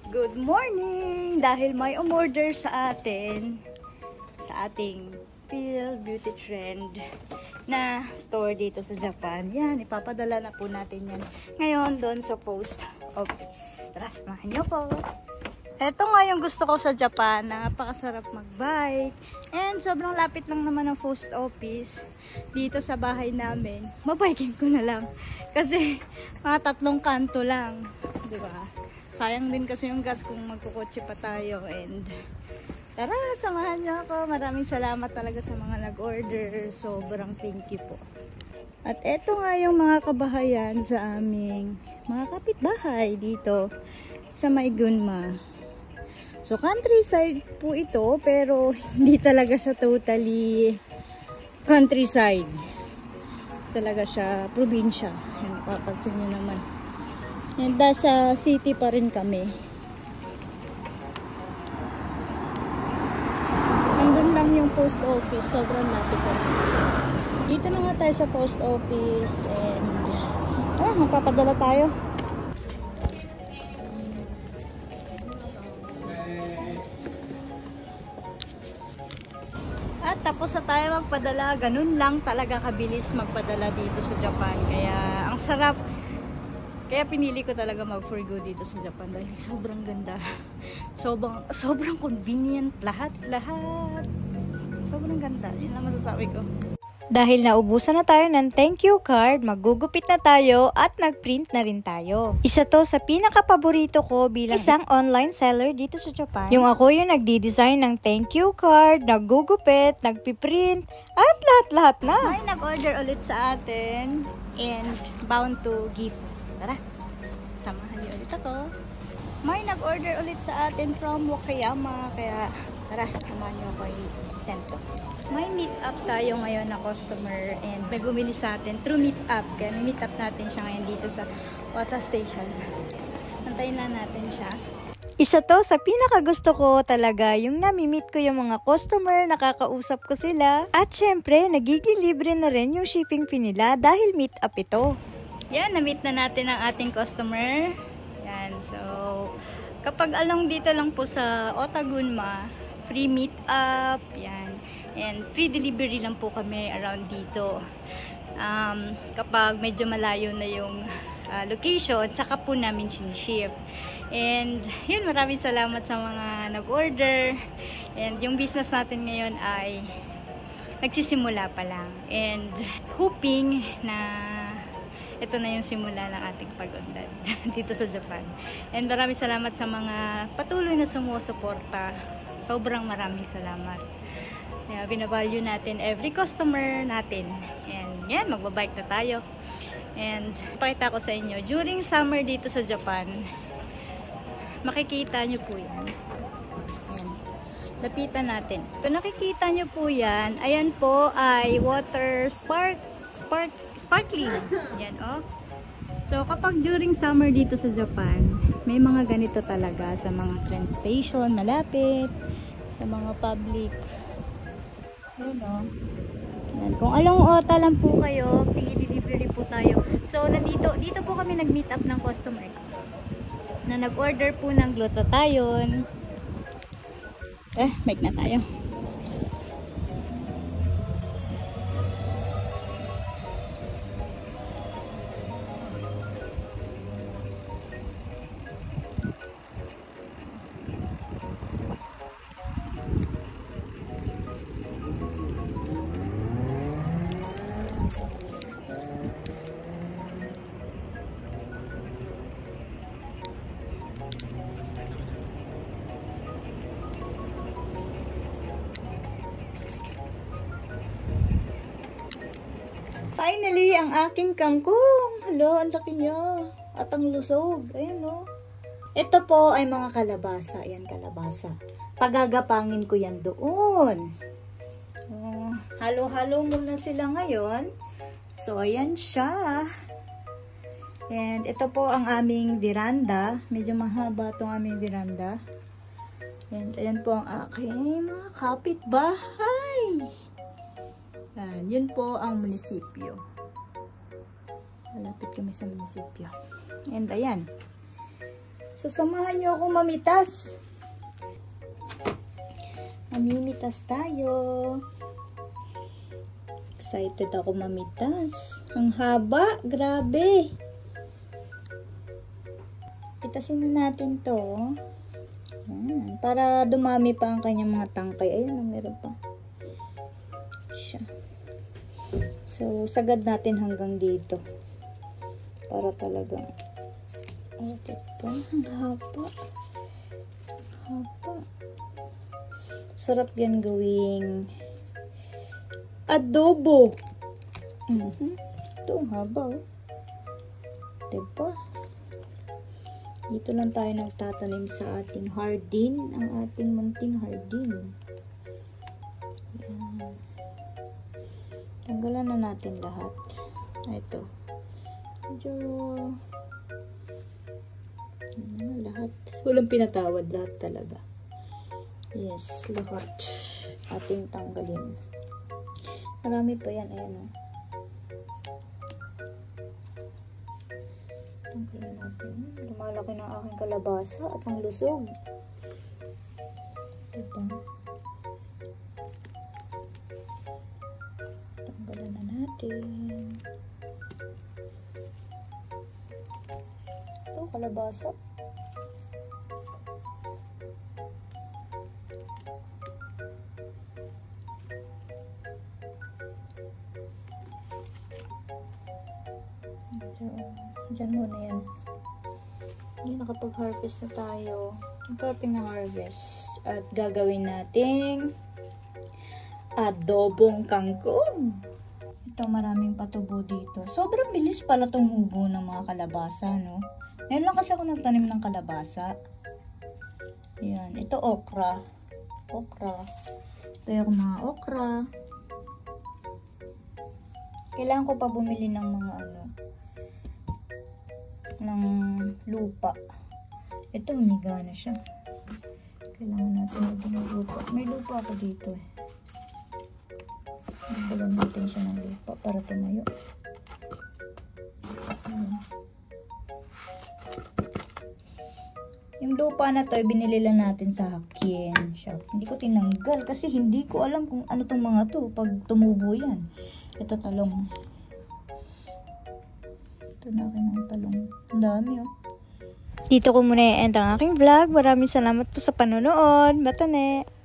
Good morning! Dahil may umorder sa atin, sa ating Feel Beauty Trend na store dito sa Japan. Yan, ipapadala na po natin yan ngayon doon sa post office. Tara, samahan niyo po. Ito nga yung gusto ko sa Japan. Napakasarap mag-bike. And sobrang lapit lang naman ng post office dito sa bahay namin. Mabiking ko na lang. Kasi mga 3 kanto lang. Diba? Sayang din kasi yung gas kung magkukotse pa tayo. And tara, samahan niyo ako. Maraming salamat talaga sa mga nag-order. Sobrang thank you po. At eto nga yung mga kabahayan sa aming mga kapitbahay dito sa Maygunma. So, countryside po ito, pero hindi talaga siya totally countryside. Talaga siya probinsya. Yan, napapansin nyo naman. Yan, sa city pa rin kami. Nandun lang yung post office. Sobrang lapit kami. Dito na nga tayo sa post office. And, magpapadala tayo. At tapos na tayo magpadala. Ganun lang talaga kabilis magpadala dito sa Japan. Kaya ang sarap. Kaya pinili ko talaga mag for good dito sa Japan dahil sobrang ganda. Sobrang convenient. Lahat. Sobrang ganda. Yun lang masasabi ko. Dahil naubusan na tayo ng thank you card, magugupit na tayo at nagprint na rin tayo. Isa to sa pinaka-paborito ko bilang isang online seller dito sa Japan. Yung ako yung nagdi-design ng thank you card, naggugupit, nagpiprint, at lahat-lahat na. May nag-order ulit sa atin and bound to gift. Tara, samahan niyo ulit ako. May nag-order ulit sa atin from Wakayama, kaya tara, samahan niyo ako i-send to. May meet up tayo ngayon na customer and may bumili sa atin through meet up. Kaya meet up natin siya ngayon dito sa Ota Station. Antayin lang natin siya. Isa to sa pinakagusto ko talaga yung nami-meet ko yung mga customer, nakakausap ko sila. At syempre, nagiging libre na rin yung shipping fee nila dahil meet up ito. Yan, na-meet na natin ang ating customer. Yan, so kapag along dito lang po sa Otagunma, free meet up, yan. And free delivery lang po kami around dito. Kapag medyo malayo na yung location, tsaka po namin siniship. And yun, maraming salamat sa mga nag-order. And yung business natin ngayon ay nagsisimula pa lang. And hoping na ito na yung simula ng ating pag-unlad dito sa Japan. And maraming salamat sa mga patuloy na sumusuporta. Sobrang maraming salamat. Kaya binavalue natin every customer natin. And yan, magbabike na tayo. And pakita ko sa inyo, during summer dito sa Japan, makikita nyo po yan. Ayan. Lapitan natin. Kung nakikita nyo po yan, ayan po ay water sparkling. Yan, oh. So, kapag during summer dito sa Japan, may mga ganito talaga sa mga train station, malapit, sa mga public. Ayan, oh. Ayan. Kung along Ota lang po kayo, free delivery po tayo. So, dito po kami nag-meet up ng customer na nag-order po ng glutathione. Mic na tayo. Finally, ang aking kangkong. Hala, ang laki niya. At ang lusog. Ayan, no. Ito po ay mga kalabasa. Ayan, kalabasa. Pagagapangin ko yan doon. Halo-halo muna sila ngayon. So, ayan siya. And ito po ang aming veranda. Medyo mahaba itong aming veranda. And ayan po ang aking mga kapitbahay. Yan, yun po ang munisipyo. Malapit kami sa munisipyo. And ayan. So, samahan niyo ako mamitas. Mamimitas tayo. Excited ako mamitas. Ang haba. Grabe. Pitasin na natin to. Ayan. Para dumami pa ang kanyang mga tangkay. Ayun, meron pa. Siya. So, sagad natin hanggang dito. Para talagang diba? Ang haba. Haba. Sarap yan gawing adobo. Ito, haba. Diba? Dito lang tayo nagtatanim sa ating hardin. Ang ating munting hardin. Yan. Tanggalan na natin lahat. Ito. Medyo lahat. Walang pinatawad. Lahat talaga. Yes, lahat. Ating tanggalin. Marami pa yan. Ayan o. Tanggalin natin. Lumalaki na aking kalabasa at ang lusog. Diba? Tanggalan na natin. Ito, kalabasa. Diyan muna yan. Hindi, nakapag-harvest na tayo. Ang parting na harvest. At gagawin nating adobong kangkong. Ito, maraming patubo dito. Sobrang bilis pala tumubo ng mga kalabasa, no? Ngayon lang kasi ako nagtanim ng kalabasa. Yan. Ito, okra. Okra. Ito yung mga okra. Kailangan ko pa bumili ng mga ng lupa. Ito, humiga na siya. Kailangan natin maging ng lupa. May lupa ako dito eh. Nagbalan natin siya ng lupa para tumayo. Yung lupa na to, binili lang natin sa Hakien shop. Hindi ko tinanggal kasi hindi ko alam kung ano tong mga to pag tumubo yan. Ito talong. Ito na akin ang talong. Ang dami oh. Dito ko muna i-end ang aking vlog. Maraming salamat po sa panonood. Batane!